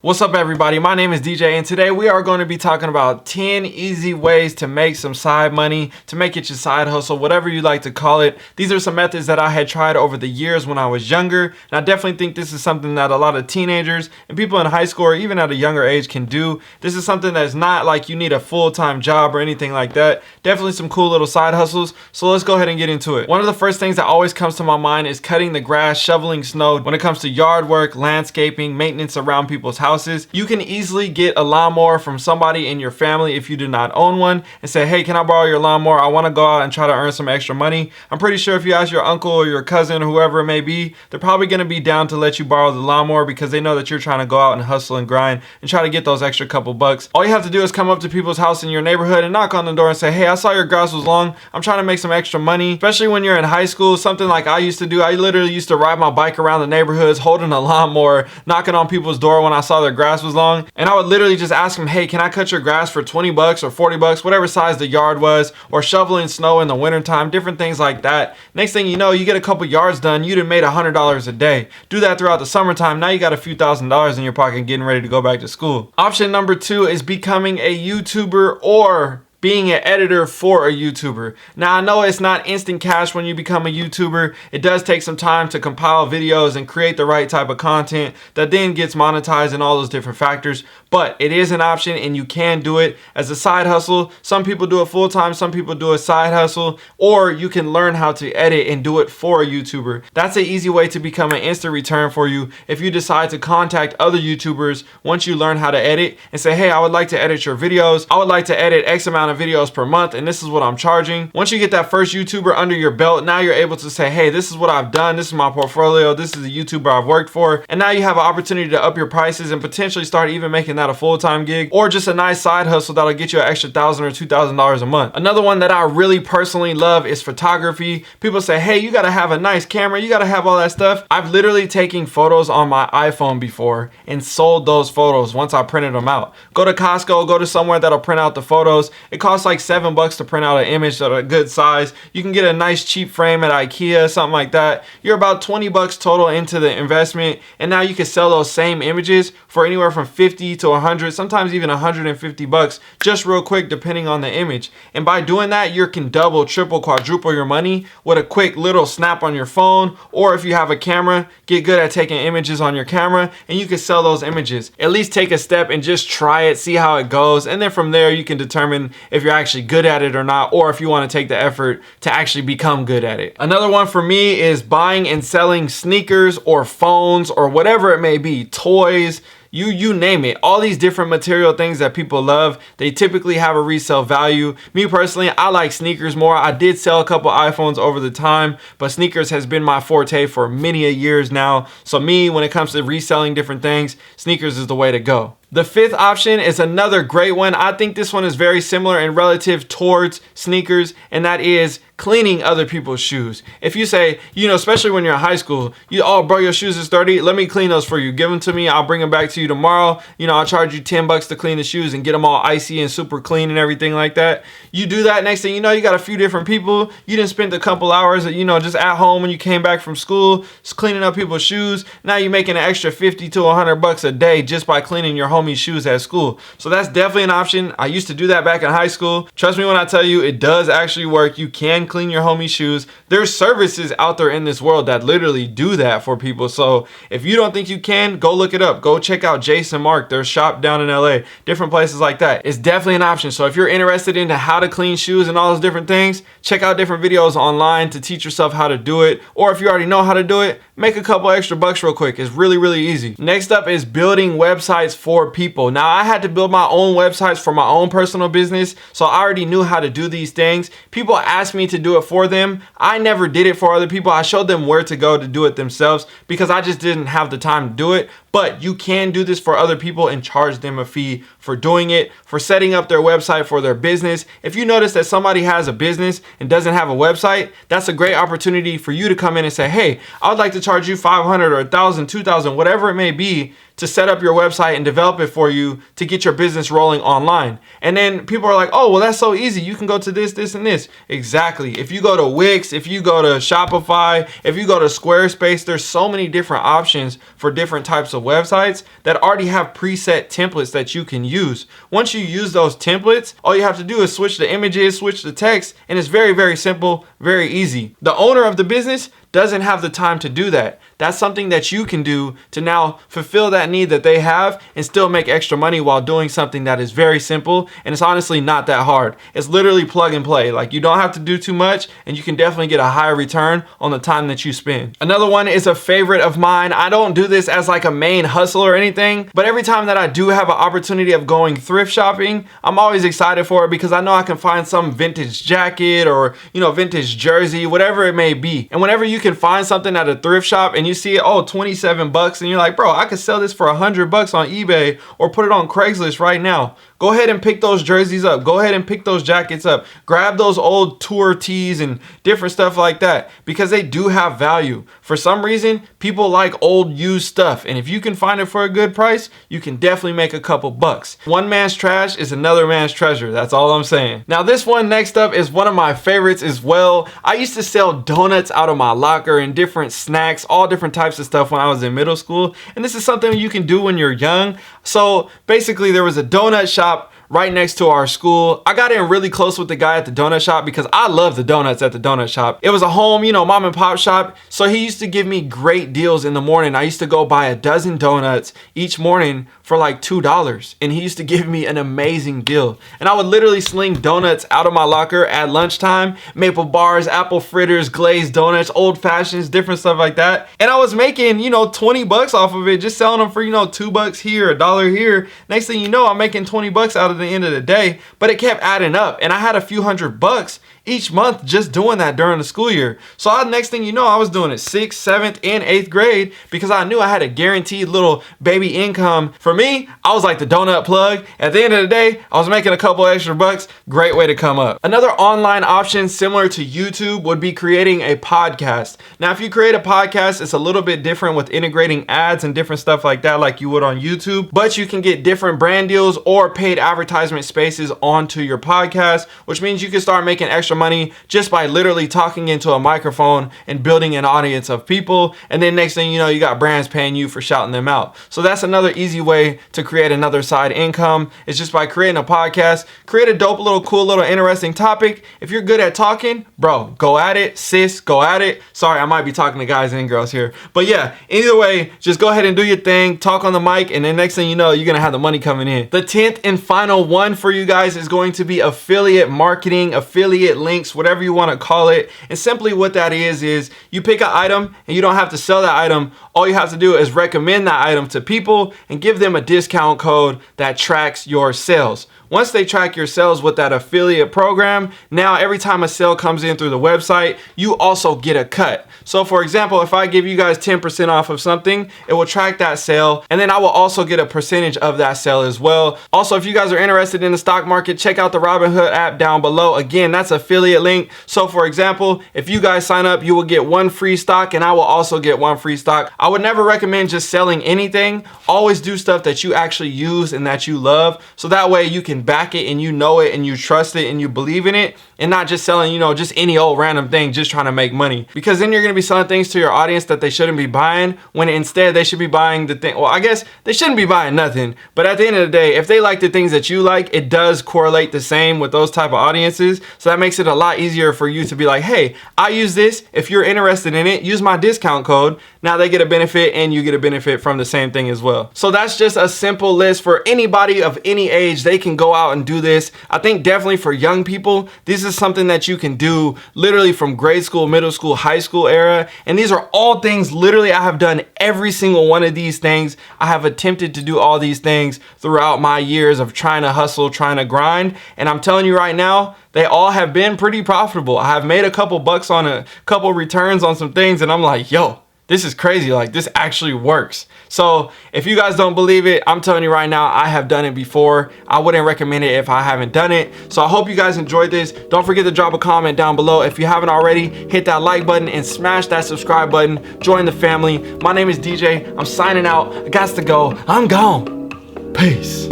What's up everybody, my name is DJ and today we are going to be talking about 10 easy ways to make some side money, to make it your side hustle, whatever you like to call it. These are some methods that I had tried over the years when I was younger, and I definitely think this is something that a lot of teenagers and people in high school or even at a younger age can do. This is something that's not like you need a full-time job or anything like that. Definitely some cool little side hustles, so let's go ahead and get into it. One of the first things that always comes to my mind is cutting the grass, shoveling snow. When it comes to yard work, landscaping, maintenance around people's houses, you can easily get a lawnmower from somebody in your family if you do not own one and say, hey, can I borrow your lawnmower? I want to go out and try to earn some extra money. I'm pretty sure if you ask your uncle or your cousin or whoever it may be, they're probably going to be down to let you borrow the lawnmower because they know that you're trying to go out and hustle and grind and try to get those extra couple bucks. All you have to do is come up to people's house in your neighborhood and knock on the door and say, hey, I saw your grass was long. I'm trying to make some extra money. Especially when you're in high school, something like I used to do. I literally used to ride my bike around the neighborhoods holding a lawnmower, knocking on people's door when I saw their grass was long, and I would literally just ask them, hey, can I cut your grass for 20 bucks or 40 bucks, whatever size the yard was, or shoveling snow in the wintertime, different things like that. Next thing you know, you get a couple yards done, you done made $100 a day. Do that throughout the summertime, now you got a few $1,000s in your pocket getting ready to go back to school. Option number 2 is becoming a YouTuber or being an editor for a YouTuber. Now I know it's not instant cash when you become a YouTuber. It does take some time to compile videos and create the right type of content that then gets monetized and all those different factors, but it is an option and you can do it as a side hustle. Some people do it full time, some people do a side hustle, or you can learn how to edit and do it for a YouTuber. That's an easy way to become an instant return for you if you decide to contact other YouTubers once you learn how to edit and say, hey, I would like to edit your videos. I would like to edit X amount of videos per month and this is what I'm charging. Once you get that first YouTuber under your belt, now you're able to say, hey, this is what I've done, this is my portfolio, this is the YouTuber I've worked for, and now you have an opportunity to up your prices and potentially start even making that a full-time gig or just a nice side hustle that'll get you an extra $1,000 or $2,000 a month. Another one that I really personally love is photography. People say, hey, you gotta have a nice camera, you gotta have all that stuff. I've literally taken photos on my iPhone before and sold those photos once I printed them out. Go to Costco, go to somewhere that'll print out the photos. It costs like $7 to print out an image at a good size. You can get a nice cheap frame at IKEA, something like that. You're about $20 total into the investment, and now you can sell those same images for anywhere from 50 to 100, sometimes even $150 just real quick depending on the image. And by doing that, you can double, triple, quadruple your money with a quick little snap on your phone, or if you have a camera, get good at taking images on your camera and you can sell those images. At least take a step and just try it, see how it goes, and then from there you can determine if you're actually good at it or not, or if you want to take the effort to actually become good at it. Another one for me is buying and selling sneakers or phones or whatever it may be, toys, you name it. All these different material things that people love, they typically have a resale value. Me personally, I like sneakers more. I did sell a couple iPhones over the time, but sneakers has been my forte for many a years now. So me, when it comes to reselling different things, sneakers is the way to go. The fifth option is another great one. I think this one is very similar and relative towards sneakers, and that is cleaning other people's shoes. If you say, especially when you're in high school, oh bro, your shoes is dirty, let me clean those for you. Give them to me, I'll bring them back to you tomorrow. I'll charge you $10 to clean the shoes and get them all icy and super clean and everything like that. You do that, next thing you know, you got a few different people. You didn't spend a couple hours, just at home when you came back from school, just cleaning up people's shoes. Now you're making an extra 50 to 100 bucks a day just by cleaning your homie's shoes at school. So that's definitely an option. I used to do that back in high school. Trust me when I tell you, it does actually work. You can clean your homie's shoes. There's services out there in this world that literally do that for people. So if you don't think you can, go look it up. Go check out Jason Mark, their shop down in LA, different places like that. It's definitely an option. So if you're interested into how to clean shoes and all those different things, check out different videos online to teach yourself how to do it. Or if you already know how to do it, make a couple extra bucks real quick. It's really, really easy. Next up is building websites for people. Now I had to build my own websites for my own personal business, so I already knew how to do these things. People asked me to do it for them. I never did it for other people. I showed them where to go to do it themselves because I just didn't have the time to do it. But you can do this for other people and charge them a fee for doing it, for setting up their website for their business. If you notice that somebody has a business and doesn't have a website, that's a great opportunity for you to come in and say, hey, I would like to charge you $500 or $1,000, $2,000, whatever it may be, to set up your website and develop it for you to get your business rolling online. And then people are like, oh, well, that's so easy. You can go to this, this, and this. Exactly. If you go to Wix, if you go to Shopify, if you go to Squarespace, there's so many different options for different types of websites that already have preset templates that you can use. Once you use those templates, all you have to do is switch the images, switch the text, and it's very, very simple, very easy. The owner of the business doesn't have the time to do that. That's something that you can do to now fulfill that need that they have and still make extra money while doing something that is very simple, and it's honestly not that hard. It's literally plug and play. Like, you don't have to do too much, and you can definitely get a higher return on the time that you spend. Another one is a favorite of mine. I don't do this as like a main hustle or anything, but every time that I do have an opportunity of going thrift shopping, I'm always excited for it because I know I can find some vintage jacket or, vintage jersey, whatever it may be. And whenever you can find something at a thrift shop and you see it, oh, 27 bucks, and you're like, bro, I could sell this for 100 bucks on eBay or put it on Craigslist right now. Go ahead and pick those jerseys up. Go ahead and pick those jackets up. Grab those old tour tees and different stuff like that because they do have value. For some reason, people like old used stuff. And if you can find it for a good price, you can definitely make a couple bucks. One man's trash is another man's treasure. That's all I'm saying. Now, this one next up is one of my favorites as well. I used to sell donuts out of my locker and different snacks, all different types of stuff when I was in middle school. And this is something you can do when you're young. So basically, there was a donut shop right next to our school. I got in really close with the guy at the donut shop because I love the donuts at the donut shop. It was a home, mom and pop shop. So he used to give me great deals in the morning. I used to go buy a dozen donuts each morning for like $2. And he used to give me an amazing deal. And I would literally sling donuts out of my locker at lunchtime, maple bars, apple fritters, glazed donuts, old fashions, different stuff like that. And I was making, 20 bucks off of it, just selling them for, $2 here, $1 here. Next thing you know, I'm making 20 bucks out of the end of the day, but it kept adding up and I had a few $100 each month just doing that during the school year. So next thing you know, I was doing it 6th, 7th, and 8th grade because I knew I had a guaranteed little baby income. For me, I was like the donut plug. At the end of the day, I was making a couple extra bucks. Great way to come up. Another online option similar to YouTube would be creating a podcast. Now, if you create a podcast, it's a little bit different with integrating ads and different stuff like that like you would on YouTube, but you can get different brand deals or paid advertisement spaces onto your podcast, which means you can start making extra money just by literally talking into a microphone and building an audience of people. And then next thing you know, you got brands paying you for shouting them out. So that's another easy way to create another side income. It's just by creating a podcast, create a dope little cool little interesting topic. If you're good at talking, bro, go at it. Sis, go at it. Sorry, I might be talking to guys and girls here, but yeah, either way, just go ahead and do your thing, talk on the mic, and then next thing you know, you're gonna have the money coming in. The 10th and final one for you guys is going to be affiliate marketing, affiliate links, whatever you want to call it. And simply what that is you pick an item and you don't have to sell that item. All you have to do is recommend that item to people and give them a discount code that tracks your sales. Once they track your sales with that affiliate program, now every time a sale comes in through the website, you also get a cut. So for example, if I give you guys 10% off of something, it will track that sale, and then I will also get a percentage of that sale as well. Also, if you guys are interested in the stock market, check out the Robinhood app down below. Again, that's affiliate link. So for example, if you guys sign up, you will get one free stock and I will also get one free stock. I would never recommend just selling anything. Always do stuff that you actually use and that you love. So that way you can back it and you know it and you trust it and you believe in it, and not just selling, just any old random thing just trying to make money. Because then you're going to be selling things to your audience that they shouldn't be buying, when instead they should be buying the thing. Well, I guess they shouldn't be buying nothing, but at the end of the day, if they like the things that you like, it does correlate the same with those type of audiences. So that makes it a lot easier for you to be like, hey, I use this. If you're interested in it, use my discount code. Now they get a benefit and you get a benefit from the same thing as well. So that's just a simple list for anybody of any age. They can go out and do this. I think definitely for young people, this is something that you can do literally from grade school, middle school, high school era. And these are all things literally I have done every single one of these things. I have attempted to do all these things throughout my years of trying to hustle, trying to grind. And I'm telling you right now, they all have been pretty profitable. I have made a couple bucks on a couple returns on some things, and I'm like, yo, this is crazy. Like, this actually works. So if you guys don't believe it, I'm telling you right now, I have done it before. I wouldn't recommend it if I haven't done it. So I hope you guys enjoyed this. Don't forget to drop a comment down below. If you haven't already, hit that like button and smash that subscribe button. Join the family. My name is DJ. I'm signing out. I got to go. I'm gone. Peace.